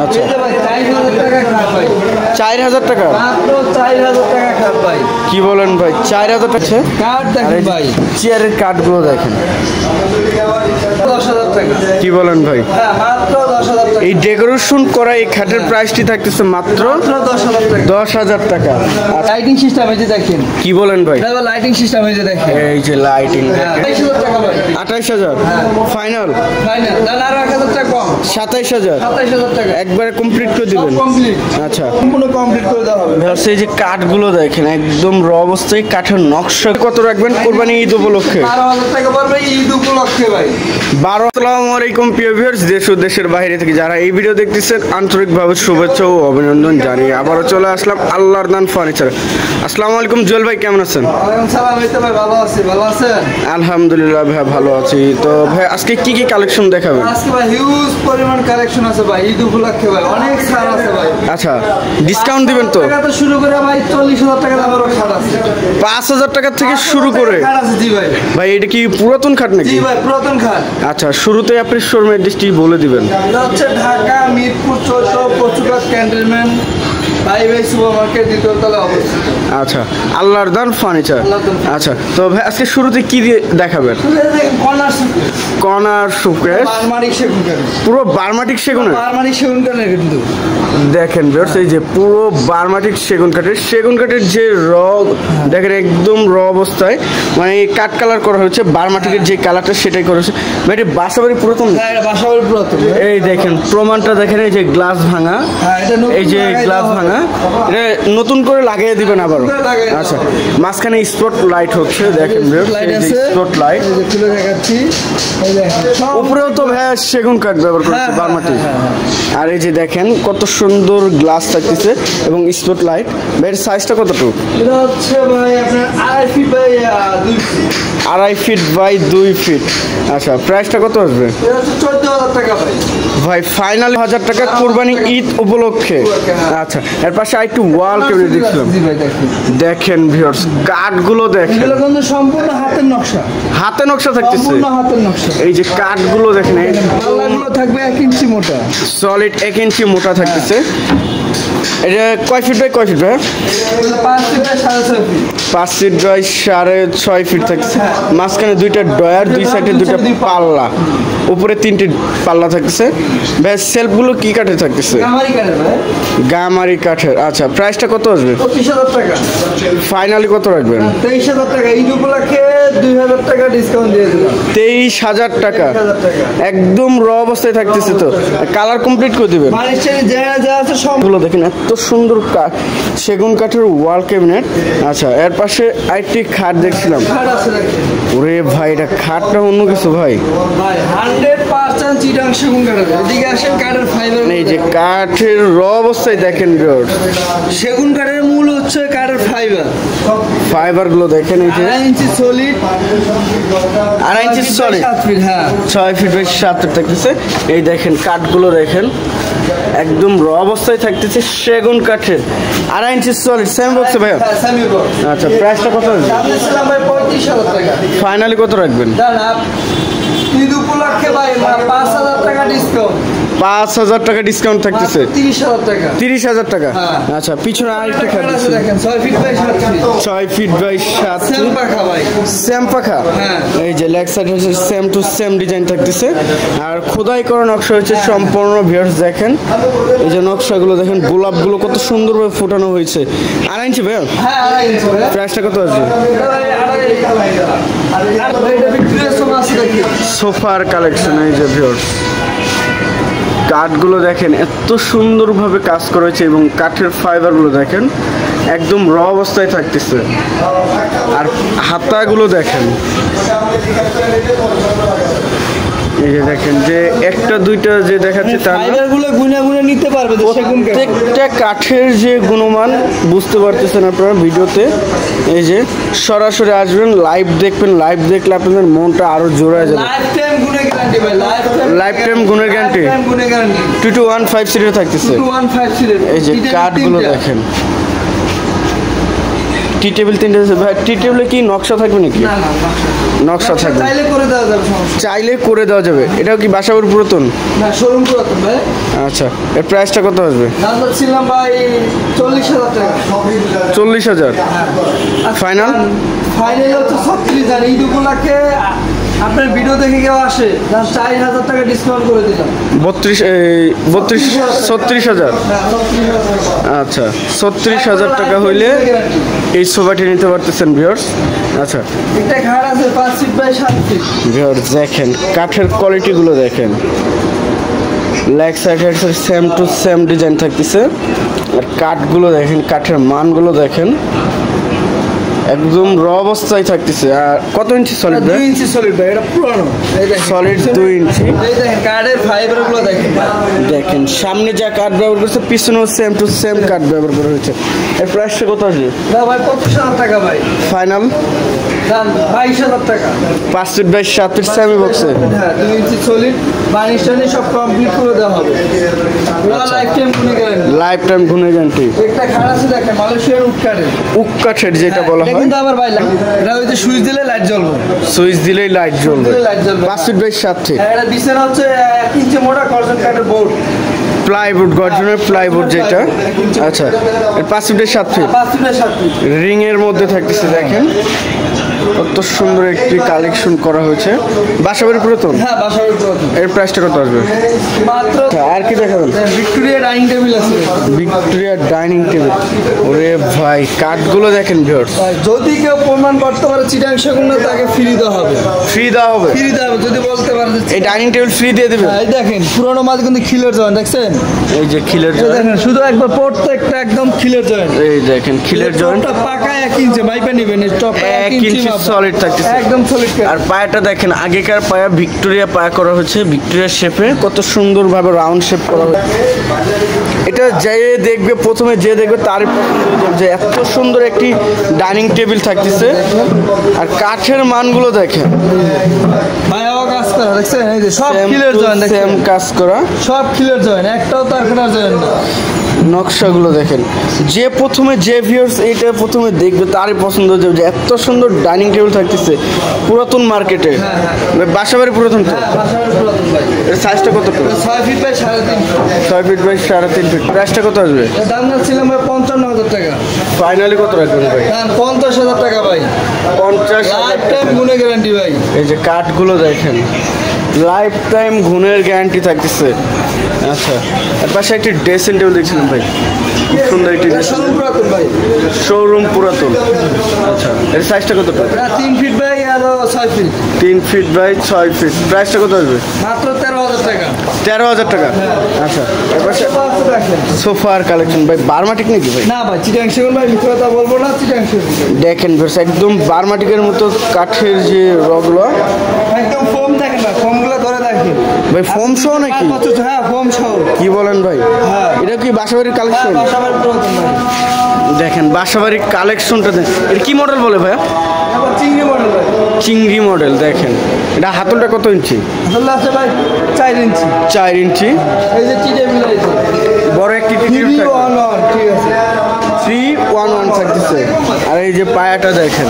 আচ্ছা 4000 টাকা মাত্র 4000 টাকা খাট ভাই। কি বলেন ভাই 4000 টাকা কাঠ দেখেন ভাই, চেয়ারের কাঠগুলো দেখেন 10,000 টাকা। কি বলেন ভাই হ্যাঁ মাত্র 10,000 টাকা। এই ডেকোরেশন করা এই খাটের প্রাইসটি থাকতেছে মাত্র 10,000 টাকা। 10,000 টাকা লাইটিং সিস্টেম এই যে দেখেন, কি বলেন ভাই লাইটিং সিস্টেম এই যে দেখেন, এই যে লাইটিং 28,000 টাকা ভাই। 28,000 ফাইনাল ফাইনাল না আর 1,000 টাকা কম, 27,000 27,000 টাকা একবারে কমপ্লিট করে দিবেন কমপ্লিট, আচ্ছা সম্পূর্ণ কমপ্লিট করে দেওয়া হবে। ভাই এই যে কাঠগুলো দেখেন একদম র অবস্থায় কাঠের নকশা কত রাখবেন কোরবানি ঈদ উপলক্ষে 12,000 টাকা পড়বে ঈদ উপলক্ষে ভাই। 12 আসসালামু আলাইকুম প্রিয় ভিউয়ার্স, দেশ ও দেশের বাইরে থেকে যারা এই ভিডিও দেখতেছেন আন্তরিকভাবে শুভেচ্ছা ও অভিনন্দন জানিয়ে আবারও চলে আসলাম আল্লাহর দান ফার্নিচার। আসসালামু আলাইকুম জুয়েল ভাই, কেমন আছেন? ওয়ালাইকুম সালাম, এই তো ভাই ভালো আছি, ভালো আছেন? আলহামদুলিল্লাহ ভাই ভালো আছি। তো ভাই আজকে কি কি কালেকশন দেখাবেন? আজকে ভাই হিউজ পরিমাণ কালেকশন আছে ভাই, ঈদ উপলক্ষে ভাই অনেক ছাড় আছে ভাই। আচ্ছা ডিসকাউন্ট দিবেন তো? টাকা তো শুরু করে ভাই 40,000 টাকা দামেরও খাট আছে, 5,000 টাকা থেকে শুরু করে খাট আছে। জি ভাই, ভাই এটা কি পুরাতন খাট নাকি? জি ভাই পুরাতন খাট। আচ্ছা শুরুতে আপনি শোরুম অ্যাড্রেসটি বলে দিবেন। এটা হচ্ছে ঢাকা মিরপুর 14 পচুকা ক্যান্টনমেন্ট ভাই সুপার মার্কেট দ্বিতীয় তলায় অবস্থিত। আচ্ছা আল্লাহর দান ফার্নিচার। আচ্ছা তো ভাই আজকে শুরুতে কি দিয়ে দেখাবেন? কর্নার শোকেস বার্মাটিক সেগুন কাঠ, পুরো বার্মাটিক সেগুনের। বার্মাটিক সেগুন কাঠের কিন্তু দেখেন ভিউয়ার্স এই যে পুরো বার্মাটিক সেগুন কাঠের যে র দেখেন একদম র অবস্থায় মানে কাঠ কালার করা হয়েছে, বার্মাটিকের যে কালারটা সেটাই করা হয়েছে। ভাই এটা বাসাবাড়ি পুরাতন? হ্যাঁ এটা বাসাবাড়ি পুরাতন। এই দেখেন প্রমাণটা দেখেন, এই যে গ্লাস ভাঙা, হ্যাঁ এটা নতুন এই যে গ্লাস ভাঙা, এটা নতুন করে লাগিয়ে দিবেন আবারও। আচ্ছা মাঝখানে স্পট লাইট হচ্ছে দেখেন স্পট লাইট, এই যে খুলে দেখাচ্ছি, এই দেখেন উপরেও তো ভাই সেগুন কাঠ ব্যবহার করছে বার্মাটিক। আর এই যে দেখেন কত সুন্দর গ্লাস থাকতেছে এবং স্পট লাইট। ভাইয়ের সাইজটা কতটুকু? এটা হচ্ছে ভাই আপনার 2.5 feet by 2 feet. 2.5 feet by 2 feet. আচ্ছা প্রাইসটা কত আসবে? এটা হচ্ছে 14,000 টাকা ভাই। ভাই ফাইনাল 1,000 টাকা কোরবানি ঈদ উপলক্ষে। আচ্ছা এর পাশে আরেকটু ওয়াল কেবল দেখছিলাম। জি ভাই দেখেন, দেখেন ভিউয়ার্স কাঠগুলো দেখেন, এগুলো কিন্তু সম্পূর্ণ হাতের নকশা, হাতে নকশা থাকতেছে। সম্পূর্ণ হাতের নকশা। এই যে কাঠগুলো দেখেন পাল্লাগুলো থাকবে 1 ইঞ্চি মোটা, সলিড 1 ইঞ্চি মোটা থাকতেছে। এটা কয় ফিট বাই কয় ফিট ভাই? 5 feet by 6.5 feet. 5 feet by 6.5 feet থাকছে। মাঝখানে দুইটা ডয়ার, দুই সাইডে দুইটা পাল্লা, উপরে 3টে পাল্লা থাকতেছে। ভাই সেলফগুলো কি কাঠের থাকতেছে? গামারি কাঠের ভাই, গামারি কাঠের। আচ্ছা প্রাইসটা কত আসবে? 25,000 টাকা। ফাইনালি কত রাখবেন? 23,000 টাকা। ঈদ উপলক্ষে 2,000 টাকা ডিসকাউন্ট দিয়ে দিলাম। 23,000 টাকা 23,000 টাকা একদম র অবস্থায় থাকতেছে। তো কালার কমপ্লিট করে দিবেন। মালিশের যা আছে সবগুলো দেখেন এত সুন্দর কাঠ, সেগুন কাঠের ওয়াল ক্যাবিনেট। আচ্ছা এর পাশে আরেকটি খাট দেখছিলাম। খাট আছে দেখেন ওরে ভাই এটা খাটটা অন্য কিছু ভাই। ভাই 100% চিটাং সেগুন কাঠের। এদিকে আসেন কাঠের ফাইবার। এই যে কাঠের র অবস্থায় দেখেন সেগুন কাঠের মূল হচ্ছে কাঠের ফাইবার গুলো দেখেন। এই যে 2.5 ইঞ্চি সলিড, 2.5 ইঞ্চি সলিড 7 ফিট। হ্যাঁ 6 ফিট বাই 7 ফিট থাকতেছে। এই দেখেন কাঠগুলো দেখেন একদম র অবস্থায় থাকতেছে সেগুন কাঠের 2.5 ইঞ্চি সলিড সেম বক্সে ভাই। হ্যাঁ সেমি বক্স। আচ্ছা প্রাইসটা কত? দামে ছিলাম ভাই 35,000 টাকা। ফাইনালি কত রাখবেন? দাঁড়ান ঈদ উপলক্ষে ভাই 5,000 টাকা ডিসকাউন্ট। 5,000 টাকা ডিসকাউন্ট থাকতেছে। 30,000 টাকা। 30,000 টাকা। হ্যাঁ। আচ্ছা পিছনে আরেকটা খাট আছে দেখেন 6 feet by 7 feet. 6 feet by 7 same feet পাখা ভাই, সেম পাখা। হ্যাঁ। এই যে লেগ সাইড হচ্ছে সেম টু সেম ডিজাইন থাকতেছে। আর খোদাই করা নকশা হচ্ছে সম্পূর্ণ। ভিউয়ার্স দেখেন এই যে নকশাগুলো দেখেন, গোলাপগুলো কত সুন্দরভাবে ফোটানো হয়েছে। 2.5 ইঞ্চি ভাই। হ্যাঁ 2.5 ইঞ্চি ভাই। প্রাইসটা কত আছে? সোফার কালেকশন। এই যে ভিউয়ার্স কাঠগুলো দেখেন এত সুন্দরভাবে কাজ করা হয়েছে এবং কাঠের ফাইবারগুলো দেখেন একদম র অবস্থায় থাকতেছে। আর হাতাগুলো দেখেন, এই যে দেখেন যে একটা দুইটা যে দেখাচ্ছে তার ফাইবারগুলো গুনে গুনে নিতে পারবে তো সেগুন কাঠ। প্রত্যেকটা কাঠের যে গুণমান বুঝতে পারতেছেন আপনারা ভিডিওতে। এই যে সরাসরি আসবেন, লাইভ দেখবেন, লাইভ দেখলে আপনাদের মনটা আরো জোড়া যাবে। লাইফ টাইম গুনে গ্যারান্টি ভাই, লাইফ টাইম গুণের গ্যারান্টি। 2215 সিরিজে থাকতেছে। 2215 সিরিজ। এই যে কাঠগুলো দেখেন টি টেবিল 3টা আছে ভাই। টি টেবিলে কি নকশা থাকবে নাকি? না না নকশা থাকবে, চাইলে করে দেওয়া যাবে, সমস্যা চাইলে করে দেওয়া যাবে। এটাও কি বাসাবাড়ির পুরাতন? না, শোরুম পুরাতন ভাই। আচ্ছা, এর প্রাইসটা কত আসবে? দাম ছিলাম ভাই 40,000 টাকা। 40,000 ফাইনাল? ফাইনাল হচ্ছে 36 হাজার। ঈদ উপলক্ষে আপনার ভিডিও দেখে কেউ আসে, 4,000 টাকা ডিসকাউন্ট করে দিলাম। 36,000। হ্যাঁ, 36,000। আচ্ছা, 36,000 টাকা হইলে এই সোফাটি নিতে পারতেছেন ভিউয়ার্স। আচ্ছা একটা খাট আছে 5 ফিট বাই 7 ফিট। ভিউয়ার্স দেখেন কাঠের কোয়ালিটিগুলো দেখেন, leg side head side same to same design থাকতেছে। আর কাঠগুলো দেখেন, কাঠের মানগুলো দেখেন, একদম র অবস্থায় থাকতেছে। আর কত ইঞ্চি সলিড? 2 ইঞ্চি সলিড ভাই, এটা পুরানো। এই দেখেন সলিড 2 ইঞ্চি। এই দেখেন কাঠের ফাইবারগুলো দেখেন। দেখেন সামনে যা কাঠ ব্যবহার করছে, পিছনেও সেম টু সেম কাঠ ব্যবহার করা হয়েছে। এর প্রাইসটা কত আসবে? না ভাই 25,000 টাকা ভাই। ফাইনাল দাম 22,000 টাকা। 5 ফিট বাই 7 ফিট সেমি বক্সে। হ্যাঁ, 2 ইঞ্চি সলিড, বানিশ টানিশ সব কমপ্লিট করে দেওয়া হবে। লাইফ টাইম গুনে গ্যারান্টি। লাইফ টাইম গুনে গ্যারান্টি। একটা খাট আছে দেখেন, মালয়েশিয়ার উড কাঠের। উক কাঠের যেটা বলা হয়। কিন্তু আবার ভাই এটা ওই যে সুইচ দিলে লাইট জ্বলবে। সুইচ দিলেই লাইট জ্বলবে। লাইট জ্বলবে। 5 ফিট বাই 7 ফিট। এটা বিছানা হচ্ছে 1 ইঞ্চি মোটা কর্জন কাঠের বোর্ড। প্লাইউড, গর্জনের প্লাইউড যেটা। আচ্ছা, এর 5 feet by 7 feet. 5 feet by 7 feet. Ring এর মধ্যে থাকতেছে দেখেন, কত সুন্দর একটি কালেকশন করা হয়েছে। বাসাবাড়ি পুরাতন? হ্যাঁ, বাসার পুরাতন। এর প্রাইসটা কত আসবে? মাত্র। আর কি দেখাবেন? ভিক্টোরিয়া ডাইনিং টেবিল আছে। Victoria dining table. ওরে ভাই কাঠগুলো দেখেন ভিউয়ার্স। যদি কেউ প্রমাণ করতে পারে চিটাং সেগুন না, তাকে ফ্রি দেওয়া হবে। ফ্রি দেওয়া হবে? ফ্রি দেওয়া হবে যদি বলতে পারে যে এই ডাইনিং টেবিল ফ্রি দিয়ে দেবে? এই দেখেন পুরোনো মাছ কিন্তু খিলের জয়েন্ট দেখছেন? এই যে খিলের এই জয়েন্ট। দেখেন শুধু একবার প্রত্যেকটা একদম খিলের জয়েন্ট। এই দেখেন খিলের জয়েন্ট। টপটা পাকা 1 ইঞ্চি মাইপে নেবেন। এই টপটা 1 ইঞ্চি সলিড থাকতেছে একদম সলিড। আর পায়াটা দেখেন, আগেকার পায়া ভিক্টোরিয়া পায়া করা হয়েছে, ভিক্টোরিয়া শেপে কত সুন্দরভাবে রাউন্ড শেপ করা হয়েছে। এটা যে দেখবে, প্রথমে যে দেখবে তারই পছন্দ হয়ে যাবে যে এত সুন্দর একটি ডাইনিং টেবিল থাকতেছে। আর কাঠের মানগুলো দেখেন, মায়াও কাজ করা দেখছেন? এই যে সব খিলের জয়েন্ট দেখছেন? সেম কাজ করা, সব খিলের জয়েন্ট, একটাও তার কাটার জয়েন্ট না। নকশাগুলো দেখেন, যে প্রথমে যে ভিউয়ার্স এটা প্রথমে দেখবে তারই পছন্দ হয়ে যাবে যে এত সুন্দর ডাইনিং টেবিল থাকতেছে পুরাতন মার্কেটে। বাসাবাড়ি পুরাতন তো? বাসার পুরাতন ভাই। এর সাইজটা কত? 6 feet by 3.5 feet. 6 feet by 3.5 feet. প্রাইসটা কত আসবে? এর দাম ছিলাম ভাই 55,000 টাকা। ফাইনালি কত রাখবেন ভাই? দাম 50,000 টাকা ভাই। 50,000 লাইফ টাইম গুনে গ্যারান্টি ভাই। এই যে কাঠগুলো দেখেন, লাইফ টাইম গুণের গ্যারান্টি থাকতেছে। আচ্ছা, এর পাশে একটি ড্রেসিং টেবিল দেখছিলাম ভাই, খুব সুন্দর একটি শোরুম পুরাতন ভাই। শোরুম পুরাতন। আচ্ছা, এর সাইজটা কত? 3 feet by 6 feet. 3 feet by 6 feet. প্রাইসটা কত আসবে? মাত্র 13,000 টাকা। 13,000 টাকা। আচ্ছা, এর পাশে সোফার কালেকশন ভাই, বার্মাটিক নাকি ভাই? না ভাই, চিটাং সেগুন ভাই, মিথ্যা কথা বলবো না, চিটাং সেগুন। দেখেন ভাই, একদম বার্মাটিকের মতো কাঠের যে রগুলো, একদম ফোম দেখেন না, ফোমগুলো ধরে দেখেন ভাই ফোম সহ নাকি? হ্যাঁ, ফোম সহ। কি বলেন ভাই? হ্যাঁ। এটা কি বাসাবাড়ির কালেকশন? বাসাবাড়ির পুরাতন ভাই। দেখেন বাসাবাড়ির কালেকশনটা দেখেন। এটা কি মডেল বলে ভাইয়া? আবার চিংড়ি মডেল ভাই। চিংড়ি মডেল। দেখেন এটা হাতলটা কত ইঞ্চি? আসলে আছে ভাই 4 ইঞ্চি। 4 ইঞ্চি। এই যে চিটে মিলাইছে বড় একটি 311, ঠিক আছে 311 থাকতেছে। আর এই যে পায়াটা দেখেন,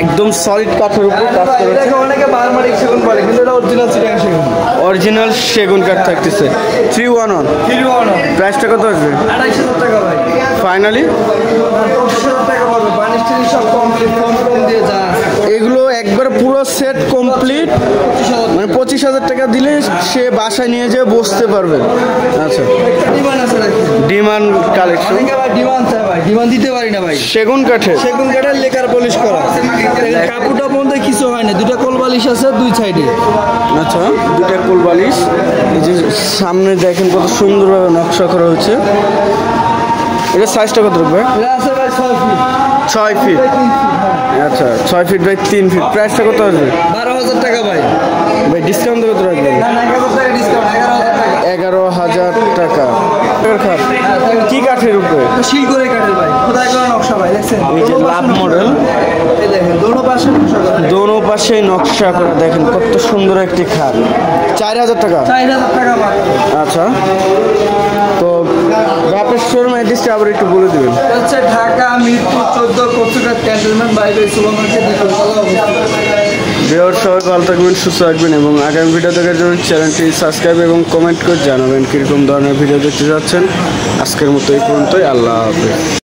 একদম সলিড কাঠের উপর কাজ করেছে। এটাকে অনেকে বারমাটিক সেগুন বলে, কিন্তু এটা অরিজিনাল চিটাং সেগুন। অরিজিনাল সেগুন কাঠ থাকতেছে। 311। 311। প্রাইসটা কত আসবে? 28,000 টাকা ভাই। ফাইনালি 25,000 টাকা পড়বে। বানিশ টানিশ সব কমপ্লিট, ফোম দিয়ে যা আছে। এগুলো একবার পুরো সেট কমপ্লিট, মানে 25,000 টাকা দিলে সে বাসায় নিয়ে যেয়ে বসতে পারবে। আচ্ছা, ডিমান্ড আছে নাকি? Demand collection. অনেকে ভাই ডিমান্ড চায় ভাই, ডিমান্ড দিতে পারি না ভাই। সেগুন কাঠের সেগুন কাঠের লেকার পলিশ করা। কাপড়টা মধ্যে কিছু হয় না, 2টা কোল বালিশ আছে 2 সাইডে। আচ্ছা, 2টা কোল বালিশ। এই যে সামনে দেখেন কত সুন্দরভাবে নকশা করা হয়েছে। এটা সাইজটা কত রাখবে? এটা আছে ভাই 6 ফিট। 6 ফিট। 3 ফিট। আচ্ছা, 6 ফিট বাই 3 ফিট। প্রাইসটা কত আসবে? 12,000 টাকা ভাই। ভাই ডিসকাউন্ট কত রাখবেন? না, 1,000 টাকা ডিসকাউন্ট, 11,000 টাকা। 11,000 টাকা। কি কাঠের উপরে? শিল করে কাটে ভাই, খোদাই করা নকশা। নকশা ভাই দেখছেন, এই যে লাভ মডেল, এই দেখেন দোনো পাশে নকশা করা, দোনো পাশে নকশা করা, দেখেন কত সুন্দর একটি খাট। 4000 টাকা। 4000 টাকা মাত্র। আচ্ছা, তো আপনার শোরুম অ্যাড্রেসটা আবার একটু বলে দেবেন। এটা হচ্ছে Dhaka Mirpur 14 Kachughat cantonment by by super market দ্বিতীয়তলা অবস্থিত। ভিউয়ার সবাই ভালো থাকবেন, সুস্থ থাকবেন এবং আগামী ভিডিও দেখার জন্য চ্যানেলটি সাবস্ক্রাইব এবং কমেন্ট করে জানাবেন কীরকম ধরনের ভিডিও দেখতে যাচ্ছেন। আজকের মতো এই পর্যন্তই, আল্লাহ হাফেজ।